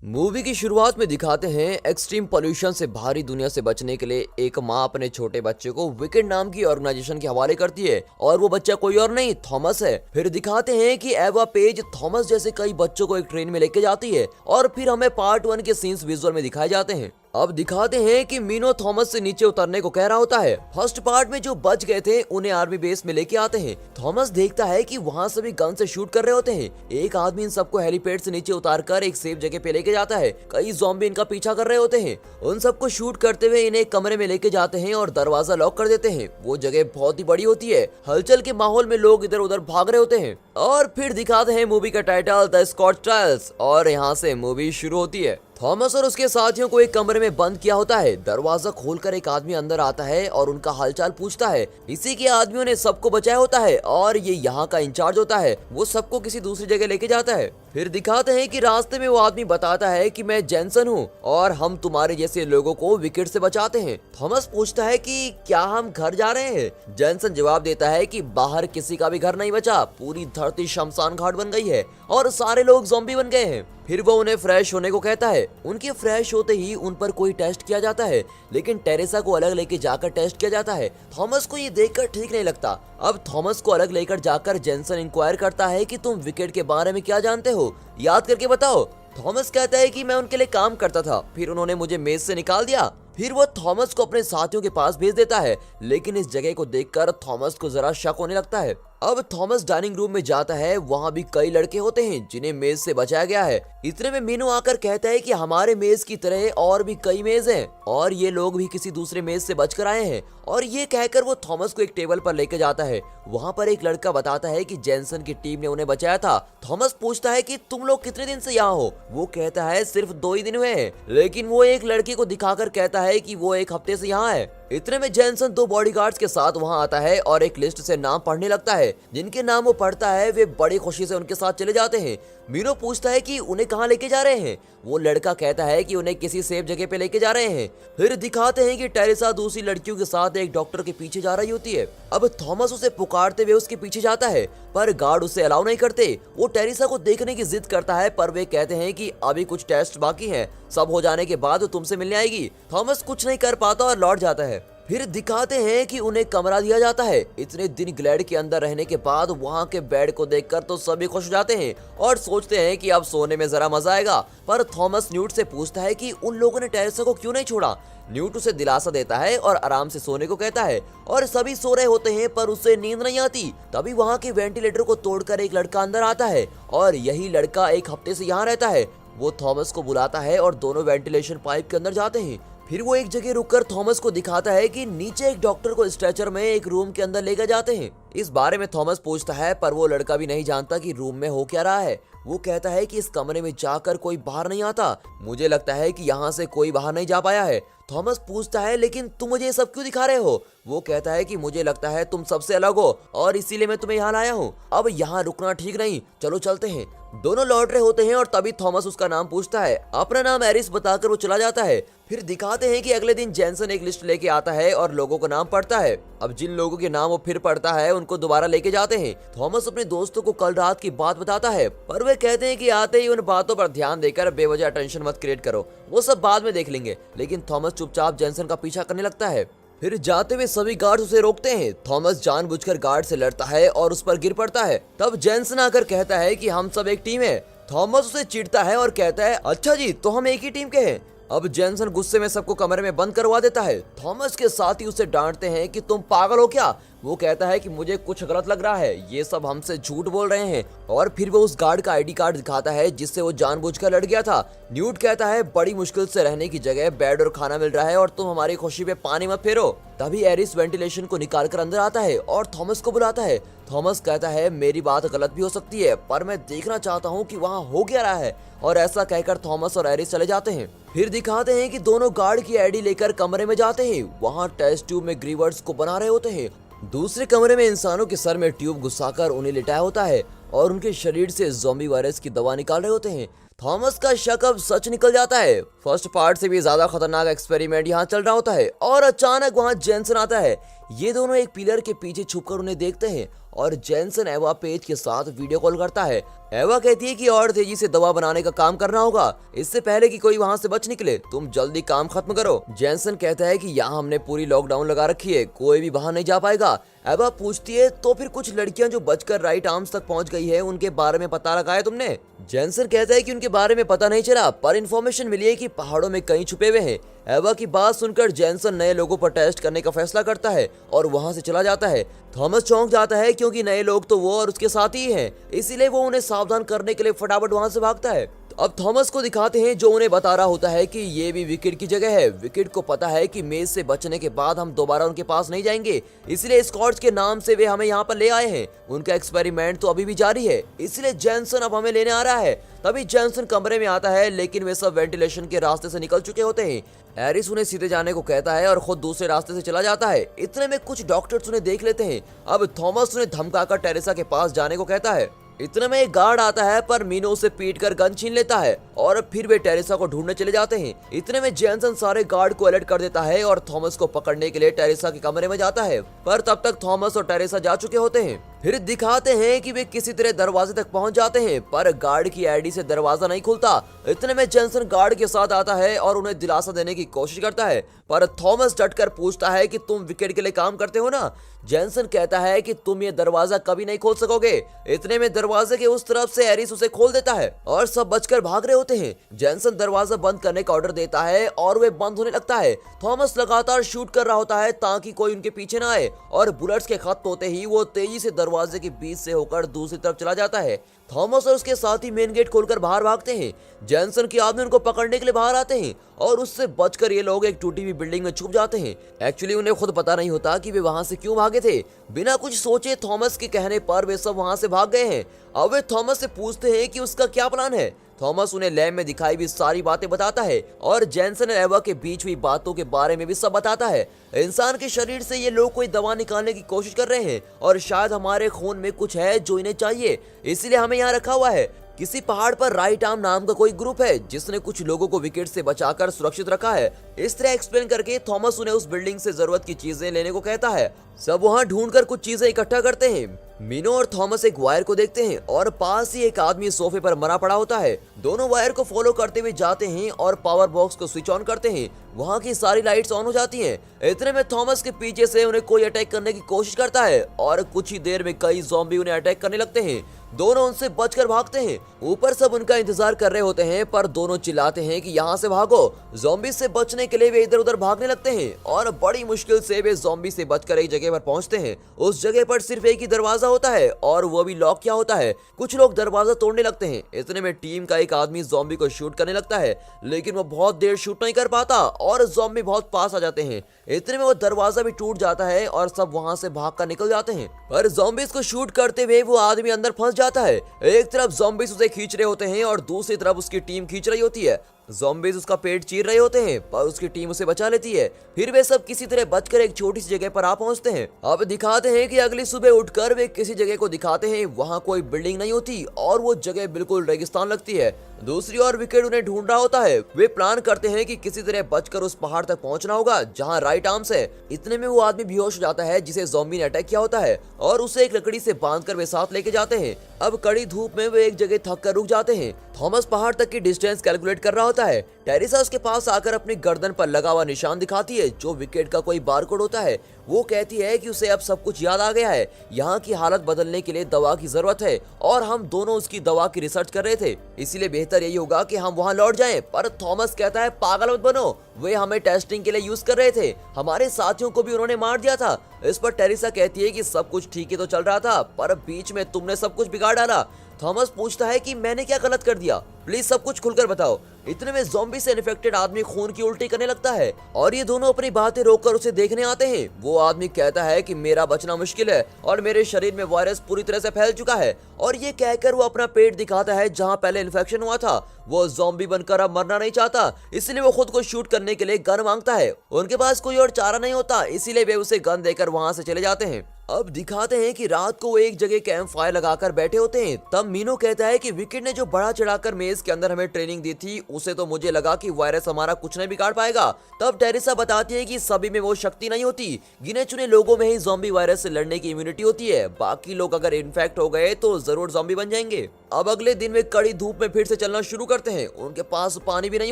Movie की शुरुआत में दिखाते हैं एक्सट्रीम पोल्यूशन से भारी दुनिया से बचने के लिए एक माँ अपने छोटे बच्चे को विकेड नाम की ऑर्गेनाइजेशन के हवाले करती है और वो बच्चा कोई और नहीं थॉमस है। फिर दिखाते हैं कि एवा पेज थॉमस जैसे कई बच्चों को एक ट्रेन में लेके जाती है और फिर हमें पार्ट 1 के सीन्स विजुअल में दिखाए जाते हैं। अब दिखाते हैं कि मीनो थॉमस से नीचे उतरने को कह रहा होता है। फर्स्ट पार्ट में जो बच गए थे उन्हें आर्मी बेस में लेके आते हैं। थॉमस देखता है कि वहाँ सभी गन से शूट कर रहे होते हैं। एक आदमी इन सबको हेलीपैड से नीचे उतारकर एक सेफ जगह पे लेके जाता है। कई ज़ॉम्बी इनका पीछा कर रहे होते हैं। उन सबको शूट करते हुए इन्हें एक कमरे में लेके जाते हैं और दरवाजा लॉक कर देते हैं। वो जगह बहुत ही बड़ी होती है। हलचल के माहौल में लोग इधर उधर भाग रहे होते हैं और फिर दिखाते हैं मूवी का टाइटल द स्कॉट ट्रायल्स और यहाँ से मूवी शुरू होती है। थॉमस और उसके साथियों को एक कमरे में बंद किया होता है। दरवाजा खोलकर एक आदमी अंदर आता है और उनका हालचाल पूछता है। इसी के आदमियों ने सबको बचाया होता है और ये यहाँ का इंचार्ज होता है। वो सबको किसी दूसरी जगह लेके जाता है। फिर दिखाते हैं कि रास्ते में वो आदमी बताता है कि मैं जेनसन हूँ और हम तुम्हारे जैसे लोगों को विकेट से बचाते हैं। थॉमस पूछता है कि क्या हम घर जा रहे हैं। जेनसन जवाब देता है कि बाहर किसी का भी घर नहीं बचा, पूरी धरती शमशान घाट बन गई है और सारे लोग ज़ॉम्बी बन गए हैं। फिर वो उन्हें फ्रेश होने को कहता है। उनके फ्रेश होते ही उन पर कोई टेस्ट किया जाता है, लेकिन टेरेसा को अलग लेके जाकर टेस्ट किया जाता है। थॉमस को ये देखकर ठीक नहीं लगता। अब थॉमस को अलग लेकर जाकर जेनसन इंक्वायर करता है कि तुम विकेट के बारे में क्या जानते हो, याद करके बताओ। थॉमस कहता है कि मैं उनके लिए काम करता था, फिर उन्होंने मुझे मेज से निकाल दिया। फिर वो थॉमस को अपने साथियों के पास भेज देता है, लेकिन इस जगह को देखकर थॉमस को जरा शक होने लगता है। अब थॉमस डाइनिंग रूम में जाता है। वहाँ भी कई लड़के होते हैं जिन्हें मेज से बचाया गया है। इतने में मीनू आकर कहता है कि हमारे मेज की तरह और भी कई मेज हैं और ये लोग भी किसी दूसरे मेज से बचकर आए हैं। और ये कहकर वो थॉमस को एक टेबल पर लेके जाता है। वहाँ पर एक लड़का बताता है कि जेनसन की टीम ने उन्हें बचाया था। थॉमस पूछता है कि तुम लोग कितने दिन से यहाँ हो। वो कहता है सिर्फ 2 ही दिन हुए हैं, लेकिन वो एक लड़के को दिखाकर कहता है कि वो 1 हफ्ते से यहाँ है। इतने में जेनसन 2 बॉडीगार्ड्स के साथ वहाँ आता है और एक लिस्ट से नाम पढ़ने लगता है। जिनके नाम वो पढ़ता है वे बड़ी खुशी से उनके साथ चले जाते हैं। मीनो पूछता है कि उन्हें कहाँ लेके जा रहे हैं। वो लड़का कहता है कि उन्हें किसी सेफ जगह पे लेके जा रहे हैं। फिर दिखाते हैं कि टेरेसा दूसरी लड़कियों के साथ एक डॉक्टर के पीछे जा रही होती है। अब थॉमस उसे पुकारते हुए उसके पीछे जाता है, पर गार्ड उसे अलाउ नहीं करते। वो टेरेसा को देखने की जिद करता है, पर वे कहते हैं कि अभी कुछ टेस्ट बाकी हैं, सब हो जाने के बाद तुमसे मिलने आएगी। थॉमस कुछ नहीं कर पाता और लौट जाता है। फिर दिखाते हैं कि उन्हें कमरा दिया जाता है। इतने दिन ग्लैड के अंदर रहने के बाद वहाँ के बेड को देखकर तो सभी खुश हो जाते हैं और सोचते हैं कि अब सोने में जरा मजा आएगा। पर थॉमस न्यूट से पूछता है कि उन लोगों ने टेरेसा को क्यों नहीं छोड़ा। न्यूट उसे दिलासा देता है और आराम से सोने को कहता है और सभी सो रहे होते हैं, पर उसे नींद नहीं आती। तभी वहाँ के वेंटिलेटर को तोड़कर एक लड़का अंदर आता है और यही लड़का 1 हफ्ते से यहाँ रहता है। वो थॉमस को बुलाता है और दोनों वेंटिलेशन पाइप के अंदर जाते हैं। फिर वो एक जगह रुककर थॉमस को दिखाता है कि नीचे एक डॉक्टर को स्ट्रेचर में एक रूम के अंदर लेकर जाते हैं। इस बारे में थॉमस पूछता है, पर वो लड़का भी नहीं जानता कि रूम में हो क्या रहा है। वो कहता है कि इस कमरे में जाकर कोई बाहर नहीं आता। मुझे लगता है कि यहाँ से कोई बाहर नहीं जा पाया है। थॉमस पूछता है, लेकिन तुम मुझे ये सब क्यों दिखा रहे हो। वो कहता है कि मुझे लगता है तुम सबसे अलग हो और इसीलिए मैं तुम्हें यहाँ लाया हूँ। अब यहाँ रुकना ठीक नहीं, चलो चलते हैं। दोनों लौट रहे होते हैं और तभी थॉमस उसका नाम पूछता है। अपना नाम एरिस बताकर वो चला जाता है। फिर दिखाते हैं कि अगले दिन जेनसन एक लिस्ट लेके आता है और लोगों का नाम पढ़ता है। अब जिन लोगों के नाम वो फिर पढ़ता है उनको दोबारा लेके जाते हैं। थॉमस अपने दोस्तों को कल रात की बात बताता है, पर वे कहते हैं कि आते ही उन बातों पर ध्यान देकर बेवजह टेंशन मत क्रिएट करो, वो सब बाद में देख लेंगे। लेकिन थॉमस चुपचाप जेनसन का पीछा करने लगता है। फिर जाते हुए सभी गार्ड उसे रोकते हैं। थॉमस जानबूझकर गार्ड से लड़ता है और उस पर गिर पड़ता है। तब जेनसन आकर कहता है कि हम सब एक टीम है। थॉमस उसे चिढ़ता है और कहता है, अच्छा जी, तो हम एक ही टीम के हैं। अब जेनसन गुस्से में सबको कमरे में बंद करवा देता है। थॉमस के साथी उसे डांटते हैं कि तुम पागल हो क्या। वो कहता है कि मुझे कुछ गलत लग रहा है, ये सब हमसे झूठ बोल रहे हैं। और फिर वो उस गार्ड का आईडी कार्ड दिखाता है जिससे वो जानबूझकर लड़ गया था। न्यूट कहता है, बड़ी मुश्किल से रहने की जगह बेड और खाना मिल रहा है और तुम हमारी खुशी पे पानी मत फेरो। तभी एरिस वेंटिलेशन को निकालकर अंदर आता है और थॉमस को बुलाता है। थॉमस कहता है, मेरी बात गलत भी हो सकती है, पर मैं देखना चाहता हूँ कि वहाँ हो क्या रहा है। और ऐसा कहकर थॉमस और एरिस चले जाते हैं। फिर दिखाते हैं कि दोनों गार्ड की आईडी लेकर कमरे में जाते हैं। वहाँ टेस्ट ट्यूब में ग्रीवर्स को बना रहे होते हैं। दूसरे कमरे में इंसानों के सर में ट्यूब घुसाकर उन्हें लिटाया होता है और उनके शरीर से ज़ॉम्बी वायरस की दवा निकाल रहे होते हैं। थॉमस का शक अब सच निकल जाता है। फर्स्ट पार्ट से भी ज्यादा खतरनाक एक्सपेरिमेंट यहाँ चल रहा होता है और अचानक वहाँ जेनसन आता है। ये दोनों एक पिलर के पीछे छुपकर उन्हें देखते हैं और जेनसन एवा पेज के साथ वीडियो कॉल करता है। एवा कहती है कि और तेजी से दवा बनाने का काम करना होगा इससे पहले कि कोई वहाँ से बच निकले। तुम जल्दी काम खत्म करो। जेनसन कहता है कि यहाँ हमने पूरी लॉकडाउन लगा रखी है, कोई भी बाहर नहीं जा पाएगा। एवा पूछती है तो फिर कुछ लड़कियां जो बचकर राइट आर्म्स तक पहुंच गई है उनके बारे में पता लगाया तुमने? जेनसन कहता है कि उनके बारे में पता नहीं चला, पर इन्फॉर्मेशन मिली है कि पहाड़ों में कहीं छुपे हुए हैं। एवा की बात सुनकर जेनसन नए लोगों पर टेस्ट करने का फैसला करता है और वहां से चला जाता है। थॉमस चौंक जाता है क्योंकि नए लोग तो वो और उसके साथ ही हैं, इसीलिए वो उन्हें सावधान करने के लिए फटाफट वहां से भागता है। अब थॉमस को दिखाते हैं जो उन्हें बता रहा होता है कि ये भी विकेट की जगह है। विकेट को पता है कि मेज से बचने के बाद हम दोबारा उनके पास नहीं जाएंगे, इसलिए स्कॉट्स के नाम से वे हमें यहाँ पर ले आए हैं। उनका एक्सपेरिमेंट तो अभी भी जारी है, इसलिए जेनसन अब हमें लेने आ रहा है। तभी जेनसन कमरे में आता है, लेकिन वे सब वेंटिलेशन के रास्ते से निकल चुके होते हैं। एरिस उन्हें सीधे जाने को कहता है और खुद दूसरे रास्ते से चला जाता है। इतने में कुछ डॉक्टर्स उन्हें देख लेते हैं। अब थॉमस उन्हें धमकाकर टेरेसा के पास जाने को कहता है। इतने में एक गार्ड आता है, पर मीनो उसे पीटकर गन छीन लेता है और फिर वे टेरेसा को ढूंढने चले जाते हैं। इतने में जेनसन सारे गार्ड को अलर्ट कर देता है और थॉमस को पकड़ने के लिए टेरेसा के कमरे में जाता है, पर तब तक थॉमस और टेरेसा जा चुके होते हैं। फिर दिखाते हैं कि वे किसी तरह दरवाजे तक पहुंच जाते हैं, पर गार्ड की आईडी से दरवाजा नहीं खुलता। इतने में जेनसन गार्ड के साथ आता है और उन्हें दिलासा देने की कोशिश करता है, पर थॉमस डटकर पूछता है कि तुम विकेट के लिए काम करते हो ना? जेनसन कहता है कि तुम ये दरवाजा कभी नहीं खोल सकोगे। इतने में दरवाजे के उस तरफ से एरिस उसे खोल देता है और सब बचकर भाग रहे होते हैं। जेनसन दरवाजा बंद करने का ऑर्डर देता है और वे बंद होने लगता है। थॉमस लगातार शूट कर रहा होता है ताकि कोई उनके पीछे ना आए, और बुलेट्स के खत्म होते ही वो तेजी से दरवाजे के बीच से होकर दूसरी तरफ चला जाता है। थॉमस और उसके साथी मेन गेट खोलकर बाहर भागते हैं। जेनसन के आदमी उनको पकड़ने के लिए बाहर आते हैं और उससे बचकर ये लोग एक टूटी हुई बिल्डिंग में छुप जाते हैं। एक्चुअली उन्हें खुद पता नहीं होता कि वे वहां से क्यों भागे थे। बिना कुछ सोचे थॉमस के कहने पर वे सब वहां से भाग गए हैं। अब वे थॉमस से पूछते हैं कि उसका क्या प्लान है। थॉमस उन्हें लैब में दिखाई भी सारी बातें बताता है और जेनसन और एवा के बीच हुई बातों के बारे में भी सब बताता है। इंसान के शरीर से ये लोग कोई दवा निकालने की कोशिश कर रहे हैं और शायद हमारे खून में कुछ है जो इन्हें चाहिए, इसलिए हमें यहाँ रखा हुआ है। किसी पहाड़ पर राइट आर्म नाम का कोई ग्रुप है जिसने कुछ लोगों को विकेट से बचाकर सुरक्षित रखा है। इस तरह एक्सप्लेन करके थॉमस उन्हें उस बिल्डिंग से जरूरत की चीजें लेने को कहता है। सब वहां ढूंढकर कुछ चीजें इकट्ठा करते हैं। मीनो और थॉमस एक वायर को देखते हैं और पास ही एक आदमी सोफे पर मरा पड़ा होता है। दोनों वायर को फॉलो करते हुए जाते हैं और पावर बॉक्स को स्विच ऑन करते हैं। वहाँ की सारी लाइट्स ऑन हो जाती हैं। इतने में थॉमस के पीछे से उन्हें कोई अटैक करने की कोशिश करता है और कुछ ही देर में कई ज़ॉम्बी उन्हें अटैक करने लगते हैं। दोनों उनसे बचकर भागते हैं। ऊपर सब उनका इंतजार कर रहे होते हैं, पर दोनों चिल्लाते हैं कि यहाँ से भागो। ज़ॉम्बी से बचने के लिए वे इधर उधर भागने लगते हैं और बड़ी मुश्किल से वे ज़ॉम्बी से बचकर एक जगह पर पहुंचते हैं। उस जगह पर सिर्फ एक ही दरवाजा होता है और वो भी लॉक किया होता है। कुछ लोग दरवाजा तोड़ने लगते हैं। इतने में टीम का एक आदमी ज़ॉम्बी को शूट करने लगता है, लेकिन वो बहुत देर शूट नहीं कर पाता और ज़ॉम्बी बहुत पास आ जाते हैं। इतने में वो दरवाजा भी टूट जाता है और सब वहां से भागकर निकल जाते हैं, पर ज़ॉम्बीज़ को शूट करते हुए वो आदमी अंदर फंस जाता है। एक तरफ ज़ॉम्बीज़ उसे खींच रहे होते हैं और दूसरी तरफ उसकी टीम खींच रही होती है। ज़ॉम्बीज़ उसका पेट चीर रहे होते हैं, पर उसकी टीम उसे बचा लेती है। फिर वे सब किसी तरह बचकर एक छोटी सी जगह पर आ पहुंचते हैं। अब दिखाते हैं कि अगली सुबह उठकर वे किसी जगह को दिखाते हैं। वहां कोई बिल्डिंग नहीं होती और वो जगह बिल्कुल रेगिस्तान लगती है। दूसरी ओर विकेट उन्हें ढूंढ रहा होता है। वे प्लान करते हैं कि किसी तरह बचकर उस पहाड़ तक पहुंचना होगा जहां राइट आर्म्स है। इतने में वो आदमी बेहोश हो जाता है जिसे ज़ॉम्बी ने अटैक किया होता है और उसे एक लकड़ी से बांधकर वे साथ लेके जाते हैं। अब कड़ी धूप में वे एक जगह थक कर रुक जाते हैं। थॉमस पहाड़ तक की डिस्टेंस कैलकुलेट कर रहा होता है। टेरेसा उसके पास आकर अपनी गर्दन पर लगा हुआ निशान दिखाती है जो विकेट का कोई बारकोड होता है। वो कहती है कि उसे अब सब कुछ याद आ गया है। यहाँ की हालत बदलने के लिए दवा की जरूरत है और हम दोनों उसकी दवा की रिसर्च कर रहे थे, इसीलिए बेहतर यही होगा कि हम वहाँ लौट जाएं। पर थॉमस कहता है पागल मत बनो, वे हमें टेस्टिंग के लिए यूज कर रहे थे, हमारे साथियों को भी उन्होंने मार दिया था। इस पर टेरेसा कहती है कि सब कुछ ठीक ही तो चल रहा था, पर बीच में तुमने सब कुछ बिगाड़ डाला। थॉमस पूछता है कि मैंने क्या गलत कर दिया, प्लीज सब कुछ खुलकर बताओ। इतने में ज़ॉम्बी से इन्फेक्टेड आदमी खून की उल्टी करने लगता है और ये दोनों अपनी बातें रोककर उसे देखने आते हैं। वो आदमी कहता है कि मेरा बचना मुश्किल है और मेरे शरीर में वायरस पूरी तरह से फैल चुका है, और ये कहकर वो अपना पेट दिखाता है जहां पहले इन्फेक्शन हुआ था। वो ज़ॉम्बी बनकर अब मरना नहीं चाहता, इसलिए वो खुद को शूट करने के लिए गन मांगता है। उनके पास कोई और चारा नहीं होता, इसीलिए वे उसे गन देकर वहां से चले जाते हैं। अब दिखाते हैं कि रात को वो एक जगह कैंप फायर लगाकर बैठे होते हैं। तब मीनो कहता है कि विकेट ने जो बड़ा चढ़ाकर मेज के अंदर हमें ट्रेनिंग दी थी, उसे तो मुझे लगा कि वायरस हमारा कुछ नहीं बिगाड़ पाएगा। तब टेरेसा बताती है कि सभी में वो शक्ति नहीं होती, गिने चुने लोगों में ही ज़ॉम्बी वायरस से लड़ने की इम्यूनिटी होती है। बाकी लोग अगर इन्फेक्ट हो गए तो जरूर ज़ॉम्बी बन जाएंगे। अब अगले दिन वे कड़ी धूप में फिर से चलना शुरू करते हैं। उनके पास पानी भी नहीं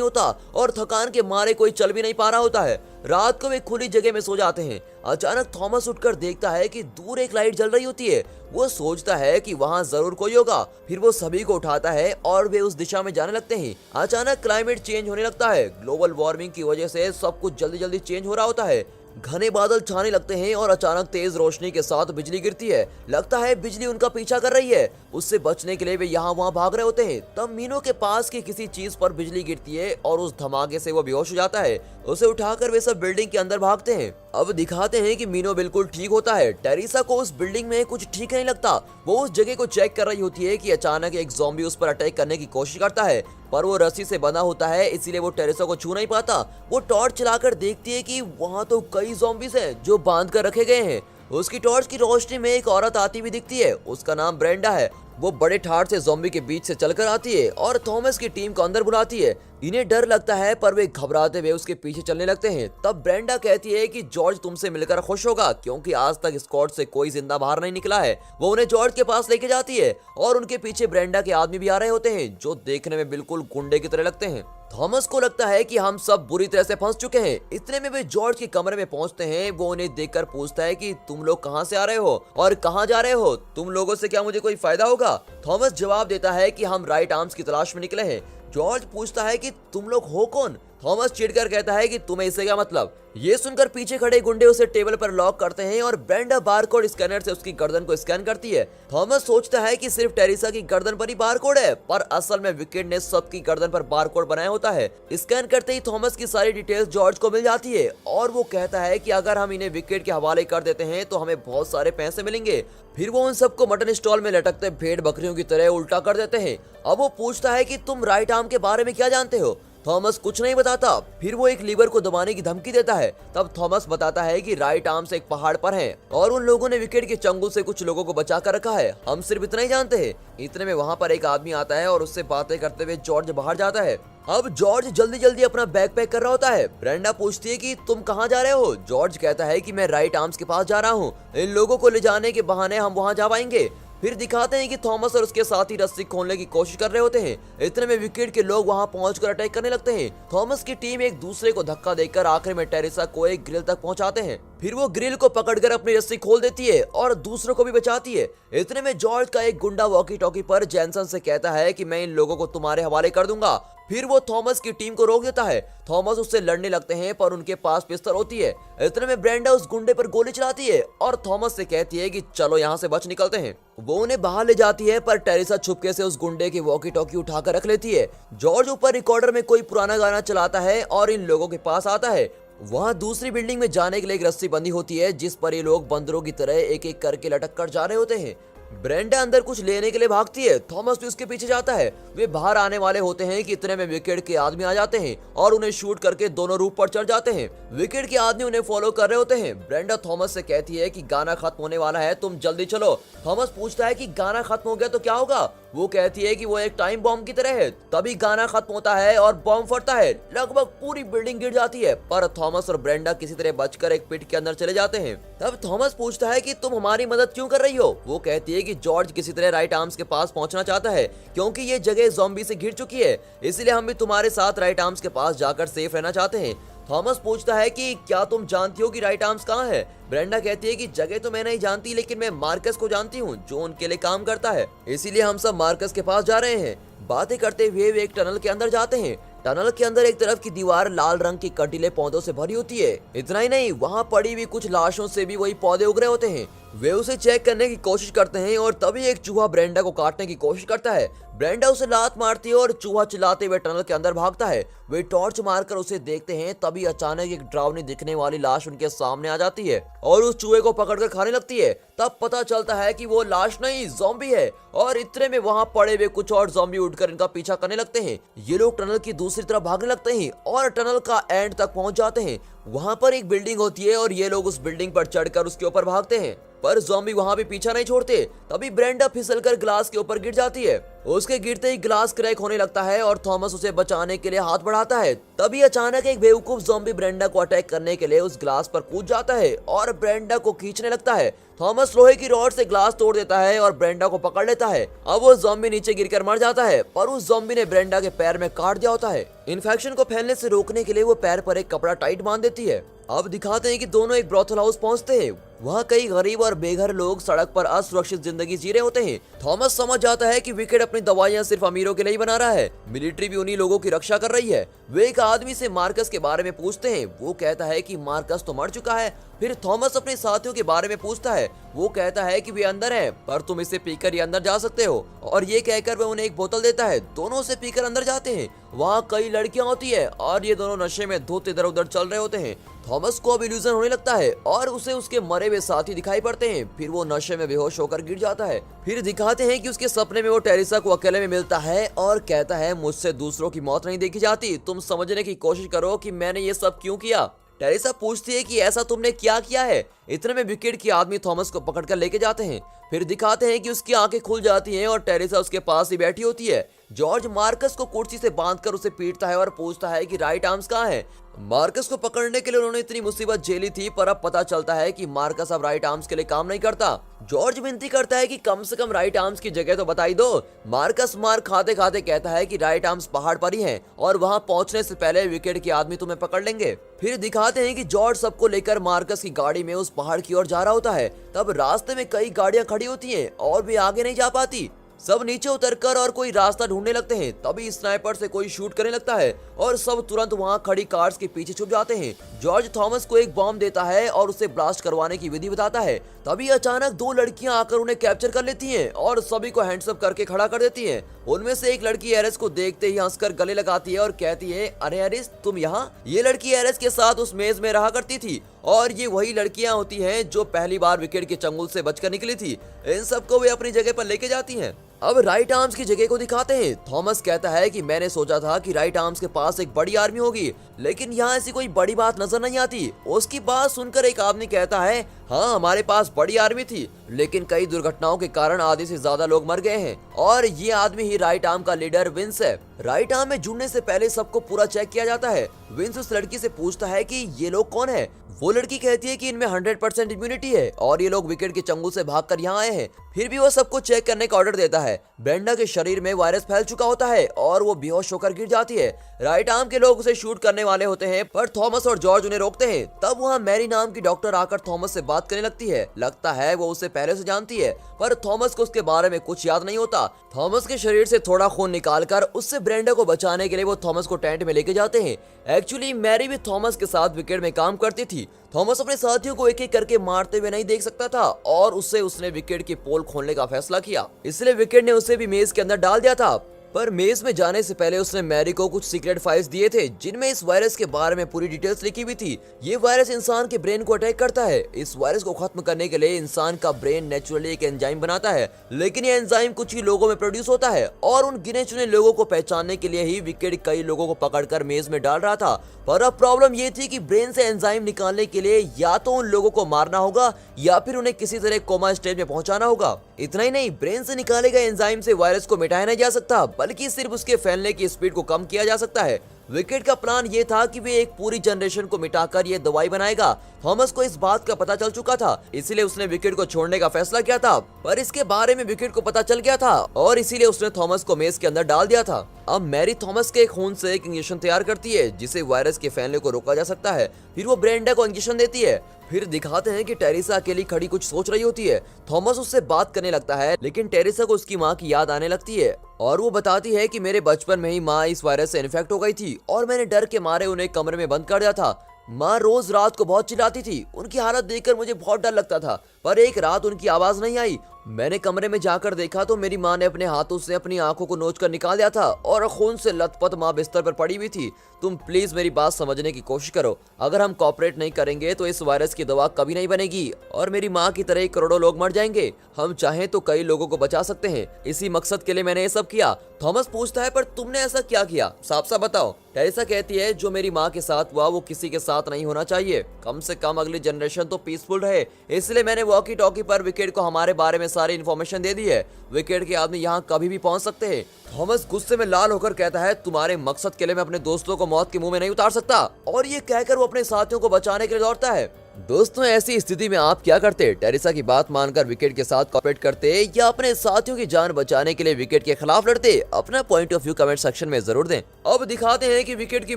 होता और थकान के मारे कोई चल भी नहीं पा रहा होता है। रात को वे खुली जगह में सो जाते हैं। अचानक थॉमस उठकर देखता है कि दूर एक लाइट जल रही होती है। वो सोचता है कि वहाँ जरूर कोई होगा। फिर वो सभी को उठाता है और वे उस दिशा में जाने लगते हैं। अचानक क्लाइमेट चेंज होने लगता है। ग्लोबल वार्मिंग की वजह से सब कुछ जल्दी जल्दी चेंज हो रहा होता है। घने बादल छाने लगते हैं और अचानक तेज रोशनी के साथ बिजली गिरती है। लगता है बिजली उनका पीछा कर रही है। उससे बचने के लिए वे यहाँ वहाँ भाग रहे होते हैं। तब मीनो के पास की किसी चीज पर बिजली गिरती है और उस धमाके से वो बेहोश हो जाता है। उसे उठाकर वे सब बिल्डिंग के अंदर भागते हैं। अब दिखाते हैं कि मीनो बिल्कुल ठीक होता है। टेरेसा को उस बिल्डिंग में कुछ ठीक नहीं लगता। वो उस जगह को चेक कर रही होती है कि अचानक एक ज़ॉम्बी उस पर अटैक करने की कोशिश करता है, पर वो रस्सी से बंधा होता है, इसीलिए वो टेरेसा को छू नहीं पाता। वो टॉर्च चलाकर देखती है कि वहाँ तो कई ज़ॉम्बीज हैं जो बांध कर रखे गए हैं। उसकी टॉर्च की रोशनी में एक औरत आती भी दिखती है। उसका नाम ब्रेंडा है। वो बड़े ठाठ से ज़ॉम्बी के बीच से चलकर आती है और थॉमस की टीम को अंदर बुलाती है। इन्हें डर लगता है पर वे घबराते हुए उसके पीछे चलने लगते हैं। तब ब्रेंडा कहती है कि जॉर्ज तुमसे मिलकर खुश होगा, क्योंकि आज तक स्क्वाड से कोई जिंदा बाहर नहीं निकला है। वो उन्हें जॉर्ज के पास लेके जाती है और उनके पीछे ब्रेंडा के आदमी भी आ रहे होते हैं, जो देखने में बिल्कुल गुंडे की तरह लगते हैं। थॉमस को लगता है कि हम सब बुरी तरह से फंस चुके हैं। इतने में वे जॉर्ज के कमरे में पहुंचते हैं। वो उन्हें देखकर पूछता है कि तुम लोग कहां से आ रहे हो और कहां जा रहे हो? तुम लोगों से क्या मुझे कोई फायदा होगा? थॉमस जवाब देता है कि हम राइट आर्म्स की तलाश में निकले हैं। जॉर्ज पूछता है कि तुम लोग हो कौन? थॉमस चिढ़कर कहता है कि तुम्हें इससे क्या मतलब? ये सुनकर पीछे खड़े गुंडे उसे टेबल पर लॉक करते हैं और ब्रेंडा बारकोड स्कैनर से उसकी गर्दन को स्कैन करती है। थॉमस सोचता है कि सिर्फ टेरेसा की गर्दन पर ही बारकोड है, पर असल में विकेट ने सबकी गर्दन पर बारकोड बनाया होता है। स्कैन करते ही थॉमस की सारी डिटेल्स जॉर्ज को मिल जाती है और वो कहता है कि अगर हम इन्हें विकेट के हवाले कर देते हैं तो हमें बहुत सारे पैसे मिलेंगे। फिर वो उन सबको मटन स्टॉल में लटकते भेड़ बकरियों की तरह उल्टा कर देते हैं। अब वो पूछता है कि तुम राइट आर्म के बारे में क्या जानते हो? थॉमस कुछ नहीं बताता। फिर वो एक लीवर को दबाने की धमकी देता है। तब थॉमस बताता है कि राइट आर्म्स एक पहाड़ पर है और उन लोगों ने विकेट के चंगुल से कुछ लोगों को बचा कर रखा है। हम सिर्फ इतना ही जानते हैं। इतने में वहाँ पर एक आदमी आता है और उससे बातें करते हुए जॉर्ज बाहर जाता है। अब जॉर्ज जल्दी जल्दी अपना बैग पैक कर रहा होता है। ब्रेंडा पूछती है कि तुम कहाँ जा रहे हो? जॉर्ज कहता है कि मैं राइट आर्म्स के पास जा रहा हूँ। इन लोगों को ले जाने के बहाने हम वहाँ जा पाएंगे। फिर दिखाते हैं कि थॉमस और उसके साथी रस्सी खोलने की कोशिश कर रहे होते हैं। इतने में विकेट के लोग वहां पहुंचकर अटैक करने लगते हैं। थॉमस की टीम एक दूसरे को धक्का देकर आखिर में टेरेसा को एक ग्रिल तक पहुंचाते हैं। फिर वो ग्रिल को पकड़कर अपनी रस्सी खोल देती है और दूसरों को भी बचाती है। इतने में जॉर्ज का एक गुंडा वॉकी टॉकी पर जैनसन से कहता है कि मैं इन लोगों को तुम्हारे हवाले कर दूंगा। फिर वो थॉमस की टीम को रोक देता है। थॉमस उससे लड़ने लगते हैं पर उनके पास पिस्तौल होती है। इतने में ब्रेंडा उस गुंडे पर गोली चलाती है और थॉमस से कहती है कि चलो यहाँ से बच निकलते हैं। वो उन्हें बाहर ले जाती है पर टेरेसा छुपके से उस गुंडे की वॉकी टॉकी उठाकर रख लेती है। जॉर्ज ऊपर रिकॉर्डर में कोई पुराना गाना चलाता है और इन लोगों के पास आता है। वहाँ दूसरी बिल्डिंग में जाने के लिए एक रस्सी बंधी होती है, जिस पर ये लोग बंदरों की तरह एक एक करके लटक कर जा रहे होते हैं। ब्रेंडा अंदर कुछ लेने के लिए भागती है। थॉमस भी उसके पीछे जाता है। वे बाहर आने वाले होते हैं कि इतने में विकेट के आदमी आ जाते हैं और उन्हें शूट करके दोनों रूफ पर चढ़ जाते हैं। विकेट के आदमी उन्हें फॉलो कर रहे होते हैं। ब्रेंडा थॉमस से कहती है कि गाना खत्म होने वाला है, तुम जल्दी चलो। थॉमस पूछता है कि गाना खत्म हो गया तो क्या होगा? वो कहती है कि वो एक टाइम बॉम्ब की तरह है। तभी गाना खत्म होता है और बॉम्ब फटता है। लगभग पूरी बिल्डिंग गिर जाती है, पर थॉमस और ब्रेंडा किसी तरह बचकर एक पिट के अंदर चले जाते हैं। तब थॉमस पूछता है कि तुम हमारी मदद क्यों कर रही हो? वो कहती है कि जॉर्ज किसी तरह राइट आर्म्स के पास पहुंचना चाहता है, क्योंकि ये जगह ज़ॉम्बी से घिर चुकी है। इसलिए हम भी तुम्हारे साथ राइट आर्म्स के पास जाकर सेफ रहना चाहते हैं। थॉमस पूछता है कि क्या तुम जानती हो कि राइट आर्म्स कहाँ है? ब्रेंडा कहती है कि जगह तो मैं नहीं जानती, लेकिन मैं मार्कस को जानती हूँ जो उनके लिए काम करता है, इसीलिए हम सब मार्कस के पास जा रहे हैं। बातें करते हुए वे एक टनल के अंदर जाते हैं। टनल के अंदर एक तरफ की दीवार लाल रंग की कटीले पौधों से भरी होती है। इतना ही नहीं, वहाँ पड़ी हुई कुछ लाशों से भी वही पौधे उग रहे होते हैं। वे उसे चेक करने की कोशिश करते हैं और तभी एक चूहा ब्रेंडा को काटने की कोशिश करता है। ब्रेंडा उसे लात मारती है और चूहा चिल्लाते हुए टनल के अंदर भागता है। वे टॉर्च मारकर उसे देखते हैं, तभी अचानक एक डरावनी दिखने वाली लाश उनके सामने आ जाती है और उस चूहे को पकड़कर खाने लगती है। तब पता चलता है कि वो लाश नहीं, ज़ॉम्बी है। और इतने में वहां पड़े हुए कुछ और ज़ॉम्बी उठकर इनका पीछा करने लगते हैं। ये लोग टनल की दूसरी तरफ भागने लगते हैं और टनल का एंड तक पहुंच जाते हैं। वहां पर एक बिल्डिंग होती है और ये लोग उस बिल्डिंग पर चढ़कर उसके ऊपर भागते हैं, पर ज़ॉम्बी वहां भी पीछा नहीं छोड़ते। तभी ब्रेंडा फिसलकर ग्लास के ऊपर गिर जाती है। उसके गिरते ही ग्लास क्रैक होने लगता है और थॉमस उसे बचाने के लिए हाथ बढ़ाता है। तभी अचानक एक बेवकूफ ज़ॉम्बी ब्रेंडा को अटैक करने के लिए उस ग्लास पर कूद जाता है और ब्रेंडा को खींचने लगता है। थॉमस लोहे की रॉड से ग्लास तोड़ देता है और ब्रेंडा को पकड़ लेता है। अब वो ज़ॉम्बी नीचे गिरकर मर जाता है, पर उस ज़ॉम्बी ने ब्रेंडा के पैर में काट दिया होता है। इन्फेक्शन को फैलने से रोकने के लिए वो पैर पर एक कपड़ा टाइट बांध देती है। अब दिखाते हैं कि दोनों एक ब्रोथल हाउस पहुंचते हैं। वहाँ कई गरीब और बेघर लोग सड़क पर असुरक्षित जिंदगी जी रहे होते हैं। थॉमस समझ जाता है कि विकेट अपनी दवाइयाँ सिर्फ अमीरों के लिए ही बना रहा है। मिलिट्री भी उन्हीं लोगों की रक्षा कर रही है। वे एक आदमी से मार्कस के बारे में पूछते हैं। वो कहता है कि मार्कस तो मर चुका है। फिर थॉमस अपने साथियों के बारे में पूछता है। वो कहता है कि वे अंदर हैं, पर तुम इसे पीकर ही अंदर जा सकते हो। और ये कहकर वह उन्हें एक बोतल देता है। दोनों उसे पीकर अंदर जाते हैं। वहाँ कई लड़कियां होती है और ये दोनों नशे में धुत इधर उधर चल रहे होते हैं। थॉमस को अब इल्यूजन होने लगता है और उसे उसके मरे हुए साथी दिखाई पड़ते हैं। फिर वो नशे में बेहोश होकर गिर जाता है। फिर दिखाते हैं कि उसके सपने में वो टेरेसा को अकेले में मिलता है और कहता है, मुझसे दूसरों की मौत नहीं देखी जाती। तुम समझने की कोशिश करो कि मैंने ये सब क्यों किया। टेरेसा पूछती है कि ऐसा तुमने क्या किया है। इतने में विकेट के आदमी थॉमस को पकड़कर लेके जाते हैं। फिर दिखाते हैं कि उसकी आंखें खुल जाती हैं और टेरेसा उसके पास ही बैठी होती है। जॉर्ज मार्कस को कुर्सी से बांधकर उसे पीटता है और पूछता है कि राइट आर्म्स कहाँ है। मार्कस को पकड़ने के लिए उन्होंने इतनी मुसीबत झेली थी, पर अब पता चलता है कि मार्कस अब राइट आर्म्स के लिए काम नहीं करता। जॉर्ज विनती करता है कि कम से कम राइट आर्म्स की जगह तो बताई दो। मार्कस मार खाते खाते कहता है कि राइट आर्म्स पहाड़ पर ही हैं और वहां पहुंचने से पहले विकेट के आदमी तुम्हें पकड़ लेंगे। फिर दिखाते हैं कि जॉर्ज सबको लेकर मार्कस की गाड़ी में उस पहाड़ की ओर जा रहा होता है। तब रास्ते में कई गाड़ियां खड़ी होती हैं और वे आगे नहीं जा पाती। सब नीचे उतरकर और कोई रास्ता ढूंढने लगते हैं। तभी स्नाइपर से कोई शूट करने लगता है और सब तुरंत वहां खड़ी कार्स के पीछे छुप जाते हैं। जॉर्ज थॉमस को एक बॉम्ब देता है और उसे ब्लास्ट करवाने की विधि बताता है। तभी अचानक दो लड़कियां आकर उन्हें कैप्चर कर लेती हैं और सभी को हैंड्स अप करके खड़ा कर देती हैं। उनमें से एक लड़की एरिस को देखते ही हंसकर गले लगाती है और कहती है, अरे एरिस तुम यहाँ। ये लड़की एरिस के साथ उस मेज में रहा करती थी और ये वही लड़कियां होती हैं जो पहली बार विकेट के चंगुल से बचकर निकली थी। इन सबको वे अपनी जगह पर लेके जाती हैं। अब राइट आर्म्स की जगह को दिखाते हैं। थॉमस कहता है कि मैंने सोचा था कि राइट आर्म्स के पास एक बड़ी आर्मी होगी, लेकिन यहाँ ऐसी कोई बड़ी बात नजर नहीं आती। उसकी बात सुनकर एक आदमी कहता है, हाँ हमारे पास बड़ी आर्मी थी, लेकिन कई दुर्घटनाओं के कारण आधे से ज्यादा लोग मर गए हैं और ये आदमी ही राइट आर्म का लीडर विंस है। राइट आर्म में जुड़ने से पहले सबको पूरा चेक किया जाता है। विंस उस लड़की से पूछता है कि ये लोग कौन है। वो लड़की कहती है कि इनमें 100% इम्यूनिटी है और ये लोग विकेट के चंगुल से भागकर यहाँ आए हैं। फिर भी वो सबको चेक करने का ऑर्डर देता है। ब्रेंडा के शरीर में वायरस फैल चुका होता है और वो बेहोश होकर गिर जाती है। राइट आर्म के लोग उसे शूट करने वाले होते हैं, पर थॉमस और जॉर्ज उन्हें रोकते हैं। तब वहाँ मैरी नाम की डॉक्टर आकर थॉमस से बात करने लगती है। लगता है वो उसे पहले से जानती है, पर थॉमस को उसके बारे में कुछ याद नहीं होता। थॉमस के शरीर से थोड़ा खून निकालकर उससे ब्रेंडा को बचाने के लिए वो थॉमस को टेंट में लेके जाते हैं। एक्चुअली मैरी भी थॉमस के साथ विकेट में काम करती थी। थॉमस अपने साथियों को एक एक करके मारते हुए नहीं देख सकता था और उसने विकेट की पोल खोलने का फैसला किया। इसलिए विकेट ने उसे भी मेज के अंदर डाल दिया था। पर मेज में जाने से पहले उसने मैरी को कुछ सीक्रेट फाइल्स दिए थे, जिनमें इस वायरस के बारे में पूरी डिटेल्स लिखी हुई थी। ये वायरस इंसान के ब्रेन को अटैक करता है। इस वायरस को खत्म करने के लिए इंसान का ब्रेन नेचुरली एक एंजाइम बनाता है, लेकिन ये एंजाइम कुछ ही लोगों में प्रोड्यूस होता है और उन गिने चुने लोगों को पहचानने के लिए ही विकेट कई लोगों को पकड़कर मेज में डाल रहा था। पर अब प्रॉब्लम ये थी कि ब्रेन से एंजाइम निकालने के लिए या तो उन लोगों को मारना होगा या फिर उन्हें किसी तरह कोमा स्टेज में पहुंचाना होगा। इतना ही नहीं, ब्रेन से निकाले गए एंजाइम से वायरस को मिटाया नहीं जा सकता, बल्कि सिर्फ उसके फैलने की स्पीड को कम किया जा सकता है। विकेट का प्लान ये था कि वे एक पूरी जनरेशन को मिटाकर ये दवाई बनाएगा। थॉमस को इस बात का पता चल चुका था, इसीलिए उसने विकेट को छोड़ने का फैसला किया था। पर इसके बारे में विकेट को पता चल गया था और इसीलिए उसने थॉमस को मेज के अंदर डाल दिया था। अब मैरी थॉमस के खून से एक इंजेक्शन तैयार करती है, जिसे वायरस के फैलने को रोका जा सकता है। फिर वो ब्रेंडा को इंजेक्शन देती है। फिर दिखाते हैं कि टेरेसा अकेली खड़ी कुछ सोच रही होती है। थॉमस उससे बात करने लगता है, लेकिन टेरेसा को उसकी माँ की याद आने लगती है और वो बताती है कि मेरे बचपन में ही माँ इस वायरस से इन्फेक्ट हो गई थी और मैंने डर के मारे उन्हें कमरे में बंद कर दिया था। माँ रोज रात को बहुत चिल्लाती थी। उनकी हालत देखकर मुझे बहुत डर लगता था, पर एक रात उनकी आवाज नहीं आई। मैंने कमरे में जाकर देखा तो मेरी माँ ने अपने हाथों से अपनी आंखों को नोच कर निकाल दिया था और खून से लथपथ माँ बिस्तर पर पड़ी हुई थी। तुम प्लीज मेरी बात समझने की कोशिश करो। अगर हम कॉपरेट नहीं करेंगे तो इस वायरस की दवा कभी नहीं बनेगी और मेरी माँ की तरह करोड़ों लोग मर जाएंगे। हम चाहें तो कई लोगों को बचा सकते हैं। इसी मकसद के लिए मैंने ये सब किया। थॉमस पूछता है, पर तुमने ऐसा क्या किया, साफ साफ बताओ। टेरेसा कहती है, जो मेरी माँ के साथ हुआ वो किसी के साथ नहीं होना चाहिए। कम से कम अगली जनरेशन तो पीसफुल रहे, इसलिए मैंने वॉकी टॉकी पर विकेट को हमारे बारे में सारी इन्फॉर्मेशन दे दी है। विकेट के आदमी यहाँ कभी भी पहुंच सकते हैं। थॉमस गुस्से में लाल होकर कहता है, तुम्हारे मकसद के लिए मैं अपने दोस्तों को मौत के मुंह में नहीं उतार सकता। और ये कहकर वो अपने साथियों को बचाने के लिए दौड़ता है। दोस्तों, ऐसी स्थिति में आप क्या करते? टेरेसा की बात मानकर विकेट के साथ कॉपरेट करते या अपने साथियों की जान बचाने के लिए विकेट के खिलाफ लड़ते? अपना point of view comment section में जरूर दें। अब दिखाते हैं कि विकेट की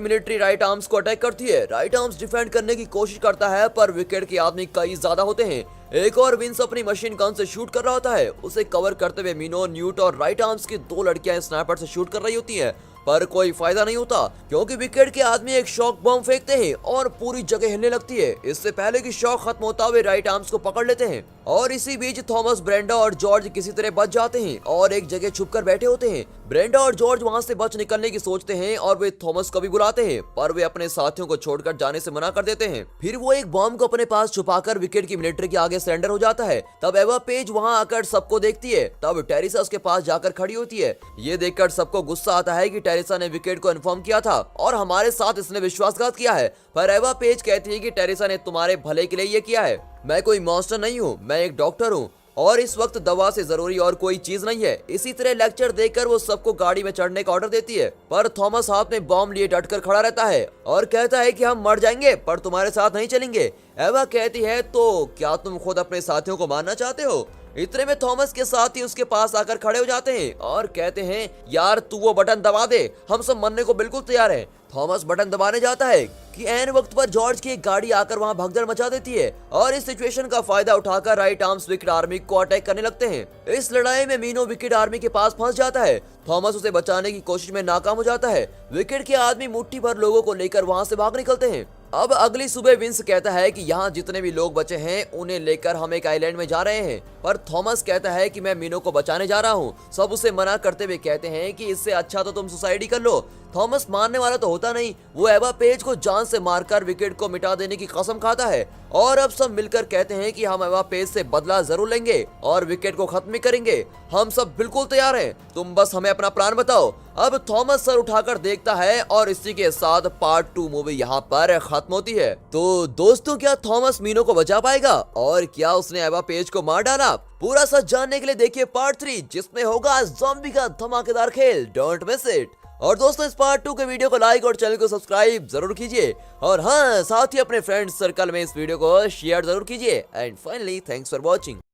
मिलिट्री राइट आर्म्स को अटैक करती है। राइट आर्म्स डिफेंड करने की कोशिश करता है पर विकेट के आदमी कई ज्यादा होते हैं। एक और विंस अपनी मशीन गन से शूट कर रहा होता है। उसे कवर करते हुए मीनो, न्यूट और राइट आर्म्स की दो लड़कियां स्नाइपर से शूट कर रही होती हैं, पर कोई फायदा नहीं होता क्योंकि विकेट के आदमी एक शॉक बम फेंकते हैं और पूरी जगह हिलने लगती है। इससे पहले कि शॉक खत्म होता हुए राइट आर्म्स को पकड़ लेते हैं और इसी बीच थॉमस, ब्रेंडा और जॉर्ज किसी तरह बच जाते हैं और एक जगह छुपकर बैठे होते हैं। ब्रेंडा और जॉर्ज वहां से बच निकलने की सोचते हैं और वे थॉमस को भी बुलाते हैं, पर वे अपने साथियों को छोड़कर जाने से मना कर देते हैं। फिर वो एक बम को अपने पास छुपाकर विकेट की मिलिट्री के आगे सरेंडर हो जाता है। तब एवा पेज वहां आकर सबको देखती है। तब टेरेसा उसके पास जाकर खड़ी होती है। ये देखकर सबको गुस्सा आता है कि टेरेसा ने विकेट को इन्फॉर्म किया था और हमारे साथ इसने विश्वासघात किया है। पर एवा पेज कहती है कि टेरेसा ने तुम्हारे भले के लिए ये किया है। मैं कोई मॉन्स्टर नहीं हूँ, मैं एक डॉक्टर हूँ और इस वक्त दवा से जरूरी और कोई चीज नहीं है। इसी तरह लेक्चर देकर वो सबको गाड़ी में चढ़ने का ऑर्डर देती है, पर थॉमस हाथ में बॉम्ब लिए डटकर खड़ा रहता है और कहता है कि हम मर जाएंगे पर तुम्हारे साथ नहीं चलेंगे। एवा कहती है, तो क्या तुम खुद अपने साथियों को मारना चाहते हो? इतने में थॉमस के साथ ही उसके पास आकर खड़े हो जाते हैं और कहते हैं, यार तू वो बटन दबा दे, हम सब मरने को बिल्कुल तैयार हैं। थॉमस बटन दबाने जाता है कि ऐन वक्त पर जॉर्ज की एक गाड़ी आकर वहां भगदड़ मचा देती है और इस सिचुएशन का फायदा उठाकर राइट आर्म्स विकेट आर्मी को अटैक करने लगते हैं। इस लड़ाई में मीनो विकेट आर्मी के पास फंस जाता है। थॉमस उसे बचाने की कोशिश में नाकाम हो जाता है। विकेट के आदमी मुट्ठी भर लोगों को लेकर वहां से भाग निकलते हैं। अब अगली सुबह विंस कहता है कि यहाँ जितने भी लोग बचे हैं उन्हें लेकर हम एक आइलैंड में जा रहे हैं, पर थॉमस कहता है कि मैं मीनो को बचाने जा रहा हूँ। सब उसे मना करते हुए कहते हैं कि इससे अच्छा तो तुम सुसाइड ही कर लो। थॉमस मारने वाला तो होता नहीं, वो एवा पेज को जान से मारकर विकेट को मिटा देने की कसम खाता है और अब सब मिलकर कहते हैं कि हम एवा पेज से बदला जरूर लेंगे और विकेट को खत्म करेंगे। हम सब बिल्कुल तैयार हैं, तुम बस हमें अपना प्लान बताओ। अब थॉमस सर उठाकर देखता है और इसी के साथ पार्ट 2 मूवी यहाँ पर खत्म होती है। तो दोस्तों, क्या थॉमस मीनो को बचा पाएगा और क्या उसने एवा पेज को मार डाला? पूरा सच जानने के लिए देखिए पार्ट 3, जिसमें होगा ज़ॉम्बी का धमाकेदार खेल। Don't miss it. और दोस्तों, इस पार्ट 2 के वीडियो को लाइक और चैनल को सब्सक्राइब जरूर कीजिए और हाँ, साथ ही अपने फ्रेंड्स सर्कल में इस वीडियो को शेयर जरूर कीजिए। And finally, thanks for watching.